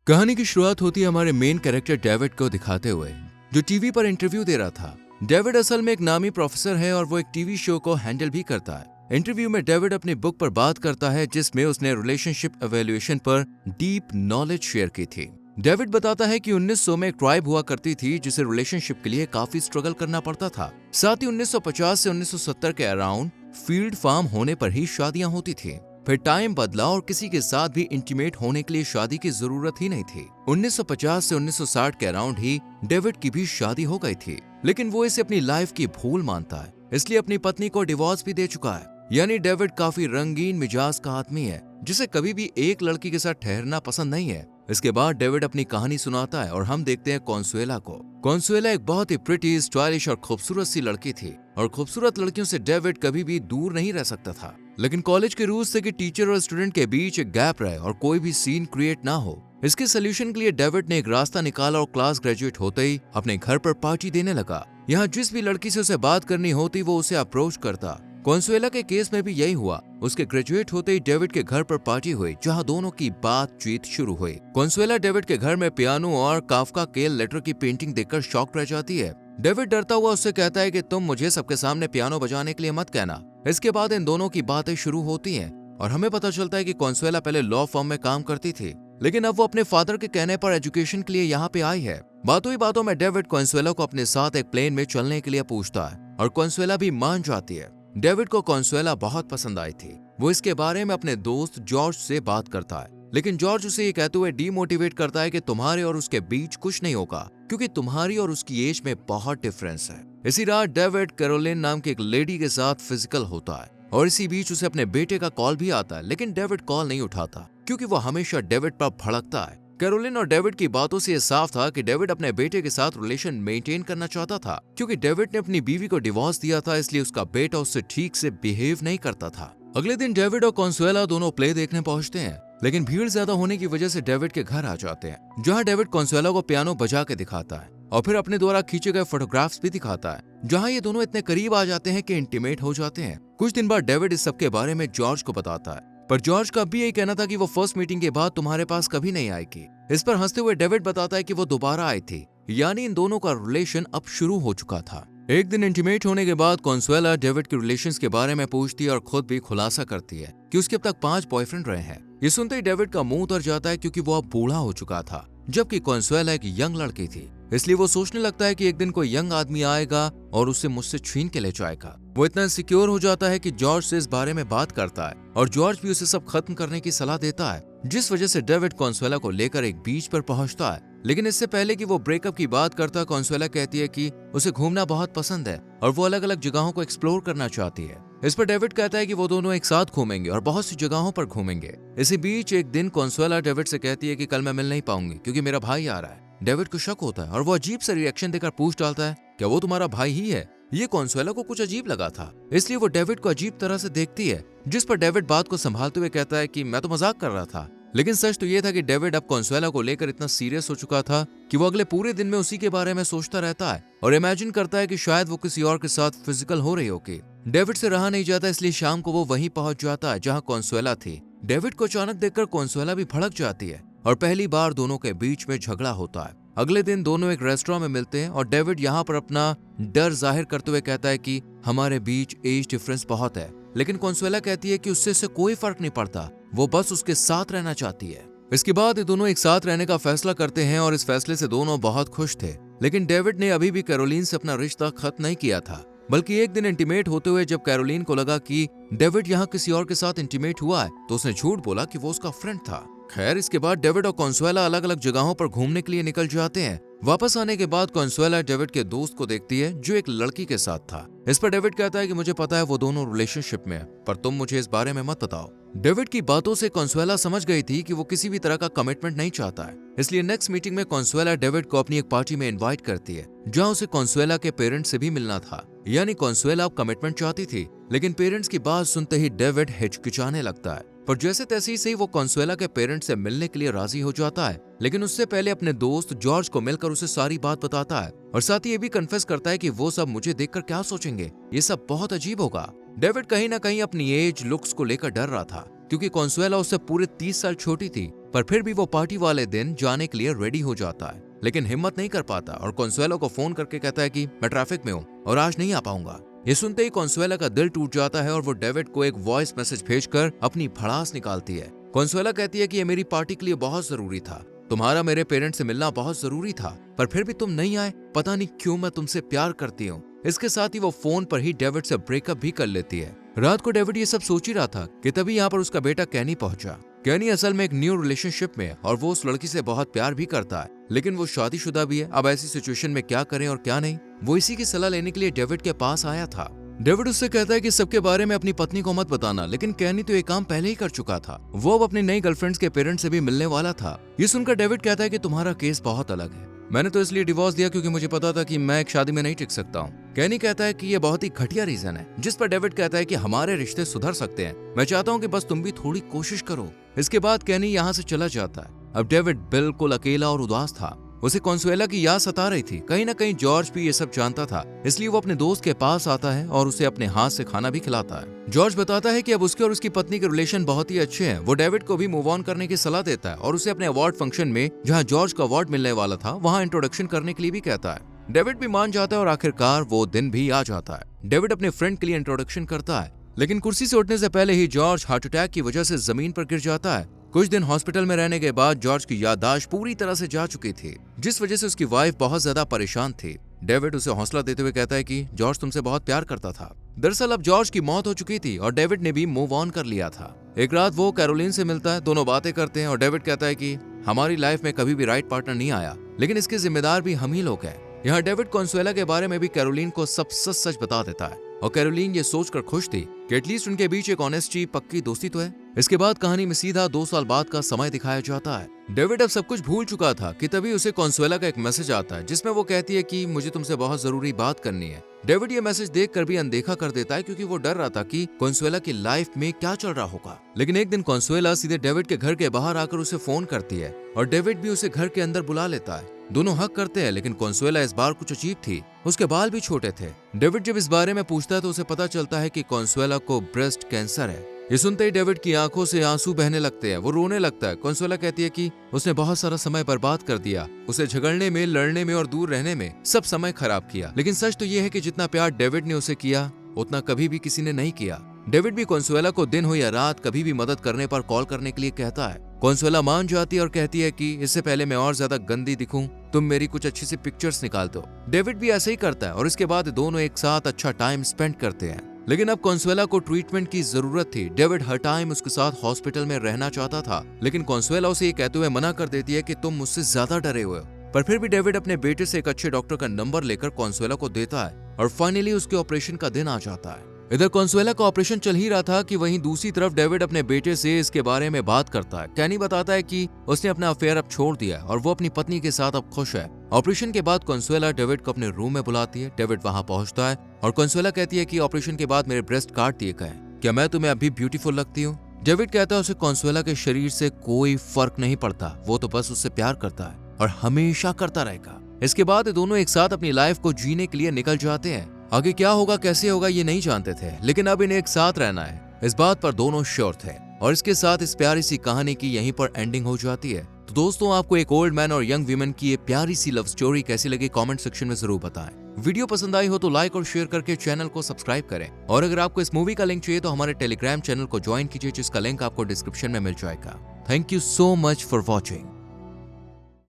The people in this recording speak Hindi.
कहानी की शुरुआत होती है हमारे मेन कैरेक्टर डेविड को दिखाते हुए, जो टीवी पर इंटरव्यू दे रहा था। डेविड असल में एक नामी प्रोफेसर है और वो एक टीवी शो को हैंडल भी करता है। इंटरव्यू में डेविड अपनी बुक पर बात करता है जिसमें उसने रिलेशनशिप एवेल्युएशन पर डीप नॉलेज शेयर की थी। डेविड बताता है कि 1900 में एक ट्राइब हुआ करती थी जिसे रिलेशनशिप के लिए काफी स्ट्रगल करना पड़ता था। साथ ही 1950 से 1970 के अराउंड फील्ड फार्म होने पर ही शादियां होती थी। फिर टाइम बदला और किसी के साथ भी इंटीमेट होने के लिए शादी की जरूरत ही नहीं थी। 1950 से 1960 के अराउंड ही डेविड की भी शादी हो गई थी, लेकिन वो इसे अपनी लाइफ की भूल मानता है, इसलिए अपनी पत्नी को डिवोर्स भी दे चुका है। यानी डेविड काफी रंगीन मिजाज का आदमी है जिसे कभी भी एक लड़की के साथ ठहरना पसंद नहीं है। इसके बाद डेविड अपनी कहानी सुनाता है और हम देखते हैं कॉन्सुएला को। कॉन्सुएला एक बहुत ही प्रिटी, स्टाइलिश और खूबसूरत सी लड़की थी और खूबसूरत लड़कियों से डेविड कभी भी दूर नहीं रह सकता था। लेकिन कॉलेज के रूल्स थे कि टीचर और स्टूडेंट के बीच एक गैप रहे और कोई भी सीन क्रिएट ना हो। इसके सोल्यूशन के लिए डेविड ने एक रास्ता निकाला और क्लास ग्रेजुएट होते ही अपने घर पर पार्टी देने लगा। यहाँ जिस भी लड़की से उसे बात करनी होती वो उसे अप्रोच करता। कॉन्सुएला के केस में भी यही हुआ। उसके ग्रेजुएट होते ही डेविड के घर पर पार्टी हुई जहां दोनों की बातचीत शुरू हुई। कॉन्सुएला डेविड के घर में पियानो और काफका के लेटर की पेंटिंग देखकर शॉक रह जाती है। डेविड डरता हुआ उससे कहता है कि तुम मुझे सबके सामने पियानो बजाने के लिए मत कहना। इसके बाद इन दोनों की बातें शुरू होती हैं और हमें पता चलता है कि कॉन्सुएला पहले लॉ फर्म में काम करती थी, लेकिन अब वो अपने फादर के कहने पर एजुकेशन के लिए यहाँ पे आई है। बातों ही बातों में डेविड कॉन्सुएला को अपने साथ एक प्लेन में चलने के लिए पूछता है और कॉन्सुएला भी मान जाती है। डेविड को कॉन्सुएला बहुत पसंद आई थी। वो इसके बारे में अपने दोस्त जॉर्ज से बात करता है, लेकिन जॉर्ज उसे ये कहते हुए डीमोटिवेट करता है कि तुम्हारे और उसके बीच कुछ नहीं होगा क्योंकि तुम्हारी और उसकी एज में बहुत डिफरेंस है। इसी रात डेविड कैरोलिन नाम की एक लेडी के साथ फिजिकल होता है और इसी बीच उसे अपने बेटे का कॉल भी आता है, लेकिन डेविड कॉल नहीं उठाता क्योंकि वो हमेशा डेविड पर भड़कता है। कैरोलिन और डेविड की बातों से ये साफ था कि डेविड अपने बेटे के साथ रिलेशन मेंटेन करना चाहता था, क्योंकि डेविड ने अपनी बीवी को डिवोर्स दिया था, इसलिए उसका बेटा उससे ठीक से बिहेव नहीं करता था। अगले दिन डेविड और कॉन्सुएला दोनों प्ले देखने पहुंचते हैं, लेकिन भीड़ ज्यादा होने की वजह से डेविड के घर आ जाते हैं, जहां डेविड कॉन्सुएला को पियानो बजा के दिखाता है और फिर अपने द्वारा खींचे गए फोटोग्राफ्स भी दिखाता है, जहां ये दोनों इतने करीब आ जाते हैं कि इंटीमेट हो जाते हैं। कुछ दिन बाद डेविड इस सब के बारे में जॉर्ज को बताता है, पर जॉर्ज का भी यही कहना था कि वो फर्स्ट मीटिंग के बाद तुम्हारे पास कभी नहीं आएगी। इस पर हंसते हुए डेविड बताता है कि वो दोबारा आई थी, यानी इन दोनों का रिलेशन अब शुरू हो चुका था। एक दिन इंटीमेट होने के बाद कॉन्सुएला डेविड के रिलेशंस के बारे में पूछती है और खुद भी खुलासा करती है कि उसके अब तक 5 बॉयफ्रेंड रहे हैं। ये सुनते ही डेविड का मुंह उतर जाता है क्योंकि वो अब बूढ़ा हो चुका था, जबकि कॉन्सुएला एक यंग लड़की थी। इसलिए वो सोचने लगता है कि एक दिन कोई यंग आदमी आएगा और उसे मुझसे छीन के ले जाएगा। वो इतना सिक्योर हो जाता है कि जॉर्ज से इस बारे में बात करता है और जॉर्ज भी उसे सब खत्म करने की सलाह देता है, जिस वजह से डेविड कॉन्सुएला को लेकर एक बीच पर पहुंचता है। लेकिन इससे पहले कि वो ब्रेकअप की बात करता, कॉन्सुएला कहती है कि उसे घूमना बहुत पसंद है और वो अलग अलग जगहों को एक्सप्लोर करना चाहती है। इस पर डेविड कहता है कि वो दोनों एक साथ घूमेंगे और बहुत सी जगहों पर घूमेंगे। इसी बीच एक दिन कॉन्सुएला डेविड से कहती है कि कल मैं मिल नहीं पाऊंगी क्योंकि मेरा भाई आ रहा है। डेविड को शक होता है और वो अजीब सा रिएक्शन देकर पूछ डालता है, क्या वो तुम्हारा भाई ही है? ये कॉन्सुएला को कुछ अजीब लगा था, इसलिए वो डेविड को अजीब तरह से देखती है, जिस पर डेविड बात को संभालते हुए कहता है कि मैं तो मजाक कर रहा था। लेकिन सच तो ये था कि डेविड अब कॉन्सुएला को लेकर इतना सीरियस हो चुका था कि वो अगले पूरे दिन में उसी के बारे में सोचता रहता है और इमेजिन करता है कि शायद वो किसी और के साथ फिजिकल हो रही होगी। डेविड से रहा नहीं जाता, इसलिए शाम को वो वहीं पहुंच जाता है जहां कॉन्सुएला थी। डेविड को अचानक देखकर कॉन्सुएला भी भड़क जाती है और पहली बार दोनों के बीच में झगड़ा होता है। अगले दिन दोनों एक रेस्टोरेंट में मिलते हैं और डेविड यहाँ पर अपना डर जाहिर करते हुए कहता है कि हमारे बीच एज डिफरेंस बहुत है, लेकिन कॉन्सुएला कहती है कि उससे कोई फर्क नहीं पड़ता, वो बस उसके साथ रहना चाहती है। इसके बाद ये दोनों एक साथ रहने का फैसला करते हैं और इस फैसले से दोनों बहुत खुश थे। लेकिन डेविड ने अभी भी कैरोलिन से अपना रिश्ता खत्म नहीं किया था, बल्कि एक दिन इंटीमेट होते हुए जब कैरोलिन को लगा कि डेविड यहाँ किसी और के साथ इंटीमेट हुआ है, तो उसने झूठ बोला कि वो उसका फ्रेंड था। खैर, इसके बाद डेविड और कॉन्सुएला अलग अलग जगहों पर घूमने के लिए निकल जाते हैं। वापस आने के बाद कॉन्सुएला डेविड के दोस्त को देखती है जो एक लड़की के साथ था। इस पर डेविड कहता है कि मुझे पता है वो दोनों रिलेशनशिप में है, पर तुम मुझे इस बारे में मत बताओ। डेविड की बातों से कॉन्सुएला समझ गई थी कि वो किसी भी तरह का कमिटमेंट नहीं चाहता है, इसलिए नेक्स्ट मीटिंग में कॉन्सुएला डेविड को अपनी एक पार्टी में इन्वाइट करती है, जहाँ उसे कॉन्सुएला के पेरेंट्स से भी मिलना था। यानी कॉन्सुएला अब कमिटमेंट चाहती थी, लेकिन पेरेंट्स की बात सुनते ही डेविड हिचकिचाने लगता है। पर जैसे तैसे ही वो कॉन्सुएला के पेरेंट्स से मिलने के लिए राजी हो जाता है, लेकिन उससे पहले अपने दोस्त जॉर्ज को मिलकर उसे सारी बात बताता है और साथ ही ये भी कन्फेस करता है कि वो सब मुझे देखकर क्या सोचेंगे, ये सब बहुत अजीब होगा। डेविड कहीं ना कहीं अपनी एज लुक्स को लेकर डर रहा था, क्योंकि कॉन्सुएला उससे पूरे 30 साल छोटी थी, पर फिर भी वो पार्टी वाले दिन जाने के लिए रेडी हो जाता है, लेकिन हिम्मत नहीं कर पाता और कॉन्सुएला को फोन करके कहता है कि मैं ट्रैफिक में हूँ और आज नहीं आ पाऊंगा। ये सुनते ही कॉन्सुएला का दिल टूट जाता है और वो डेविड को एक वॉइस मैसेज भेजकर अपनी भड़ास निकालती है। कॉन्सुएला कहती है कि ये मेरी पार्टी के लिए बहुत जरूरी था, तुम्हारा मेरे पेरेंट्स से मिलना बहुत जरूरी था, पर फिर भी तुम नहीं आए, पता नहीं क्यों मैं तुमसे प्यार करती हूँ। इसके साथ ही वो फोन पर ही डेविड से ब्रेकअप भी कर लेती है। रात को डेविड ये सब सोच ही रहा था कि तभी यहाँ पर उसका बेटा कैनी पहुंचा। कैनी असल में एक न्यू रिलेशनशिप में है और वो उस लड़की से बहुत प्यार भी करता है, लेकिन वो शादीशुदा भी है। अब ऐसी सिचुएशन में क्या करें और क्या नहीं, वो इसी की सलाह लेने के लिए डेविड के पास आया था। डेविड उससे कहता है कि सबके बारे में अपनी पत्नी को मत बताना, लेकिन कैनी तो ये काम पहले ही कर चुका था, वो अब अपनी नई गर्लफ्रेंड्स के पेरेंट्स से भी मिलने वाला था। ये सुनकर डेविड कहता है कि तुम्हारा केस बहुत अलग है, मैंने तो इसलिए डिवोर्स दिया क्योंकि मुझे पता था कि मैं एक शादी में नहीं टिक सकता हूँ। कैनी कहता है कि ये बहुत ही घटिया रीजन है, जिस पर डेविड कहता है कि हमारे रिश्ते सुधर सकते हैं, मैं चाहता हूँ कि बस तुम भी थोड़ी कोशिश करो। इसके बाद कैनी यहाँ से चला जाता है। अब डेविड बिल्कुल अकेला और उदास था, उसे कॉन्सुएला की याद सता रही थी। कहीं ना कहीं जॉर्ज भी ये सब जानता था, इसलिए वो अपने दोस्त के पास आता है और उसे अपने हाथ से खाना भी खिलाता है। जॉर्ज बताता है कि अब उसके और उसकी पत्नी के रिलेशन बहुत ही अच्छे हैं। वो डेविड को भी मूव ऑन करने की सलाह देता है और उसे अपने अवार्ड फंक्शन में, जहाँ जॉर्ज को अवार्ड मिलने वाला था, वहाँ इंट्रोडक्शन करने के लिए भी कहता है। डेविड भी मान जाता है और आखिरकार वो दिन भी आ जाता है। डेविड अपने फ्रेंड के लिए इंट्रोडक्शन करता है, लेकिन कुर्सी से उठने से पहले ही जॉर्ज हार्ट अटैक की वजह से जमीन पर गिर जाता है। कुछ दिन हॉस्पिटल में रहने के बाद जॉर्ज की याददाश्त पूरी तरह से जा चुकी थी, जिस वजह से उसकी वाइफ बहुत ज्यादा परेशान थी। डेविड उसे हौसला देते हुए कहता है कि जॉर्ज तुमसे बहुत प्यार करता था। दरअसल अब जॉर्ज की मौत हो चुकी थी और डेविड ने भी मूव ऑन कर लिया था। एक रात वो कैरोलिन से मिलता है, दोनों बातें करते हैं और डेविड कहता है कि हमारी लाइफ में कभी भी राइट पार्टनर नहीं आया, लेकिन इसके जिम्मेदार भी हम ही लोग हैं। यहाँ डेविड कॉन्सुएला के बारे में भी कैरोलिन को सब सच बता देता है और कैरोलिन ये सोचकर खुश थी कि एटलीस्ट उनके बीच एक ऑनेस्टी, पक्की दोस्ती तो है। इसके बाद कहानी में सीधा 2 साल बाद का समय दिखाया जाता है। डेविड अब सब कुछ भूल चुका था कि तभी उसे कॉन्सुएला का एक मैसेज आता है, जिसमें वो कहती है कि मुझे तुमसे बहुत जरूरी बात करनी है। डेविड ये मैसेज देखकर भी अनदेखा कर देता है, क्योंकि वो डर रहा था कि कॉन्सुएला की लाइफ में क्या चल रहा होगा। लेकिन एक दिन कॉन्सुएला सीधे डेविड के घर के बाहर आकर उसे फोन करती है और डेविड भी उसे घर के अंदर बुला लेता है। दोनों हक करते हैं, लेकिन कॉन्सुएला इस बार कुछ अजीब थी, उसके बाल भी छोटे थे। डेविड जब इस बारे में पूछता है तो उसे पता चलता है कि कॉन्सुएला को ब्रेस्ट कैंसर है। ये सुनते ही डेविड की आंखों से आंसू बहने लगते हैं, वो रोने लगता है। कॉन्सुएला कहती है कि उसने बहुत सारा समय बर्बाद कर दिया, उसे झगड़ने में, लड़ने में और दूर रहने में सब समय खराब किया। लेकिन सच तो ये है कि जितना प्यार डेविड ने उसे किया, उतना कभी भी किसी ने नहीं किया। डेविड भी कॉन्सुएला को दिन हो या रात कभी भी मदद करने पर कॉल करने के लिए कहता है। कॉन्सुएला मान जाती है और कहती है कि इससे पहले मैं और ज्यादा गंदी दिखूं, तुम मेरी कुछ अच्छी सी पिक्चर्स निकाल दो। डेविड भी ऐसे ही करता है और इसके बाद दोनों एक साथ अच्छा टाइम स्पेंड करते हैं। लेकिन अब कॉन्सुएला को ट्रीटमेंट की जरूरत थी। डेविड हर टाइम उसके साथ हॉस्पिटल में रहना चाहता था, लेकिन कॉन्सुएला उसे ये कहते हुए मना कर देती है कि तुम मुझसे ज्यादा डरे हुए हो। पर फिर भी डेविड अपने बेटे से एक अच्छे डॉक्टर का नंबर लेकर कॉन्सुएला को देता है और फाइनली उसके ऑपरेशन का दिन आ जाता है। इधर कॉन्सुएला का ऑपरेशन चल ही रहा था कि वहीं दूसरी तरफ डेविड अपने बेटे से इसके बारे में बात करता है। कैनी बताता है कि उसने अपना अफेयर अब छोड़ दिया और वो अपनी पत्नी के साथ अब खुश है। ऑपरेशन के बाद कॉन्सुएला डेविड को अपने रूम में बुलाती है। डेविड वहां पहुंचता है और कॉन्सुएला कहती है कि ऑपरेशन के बाद मेरे ब्रेस्ट काट दिए गए, क्या मैं तुम्हें अभी ब्यूटीफुल लगती हूँ? डेविड कहता है उसे कॉन्सुएला के शरीर से कोई फर्क नहीं पड़ता, वो तो बस उससे प्यार करता है और हमेशा करता रहेगा। इसके बाद दोनों एक साथ अपनी लाइफ को जीने के लिए निकल जाते हैं। आगे क्या होगा, कैसे होगा, ये नहीं जानते थे, लेकिन अब इन्हें एक साथ रहना है, इस बात पर दोनों श्योर थे। और इसके साथ इस प्यारी सी कहानी की यहीं पर एंडिंग हो जाती है। तो दोस्तों, आपको एक ओल्ड मैन और यंग वीमेन की ये प्यारी सी लव स्टोरी कैसी लगी कमेंट सेक्शन में जरूर बताएं। वीडियो पसंद आई हो तो लाइक और शेयर करके चैनल को सब्सक्राइब करें। और अगर आपको इस मूवी का लिंक चाहिए तो हमारे टेलीग्राम चैनल को ज्वाइन कीजिए, जिसका लिंक आपको डिस्क्रिप्शन में मिल जाएगा। Thank you so much for watching.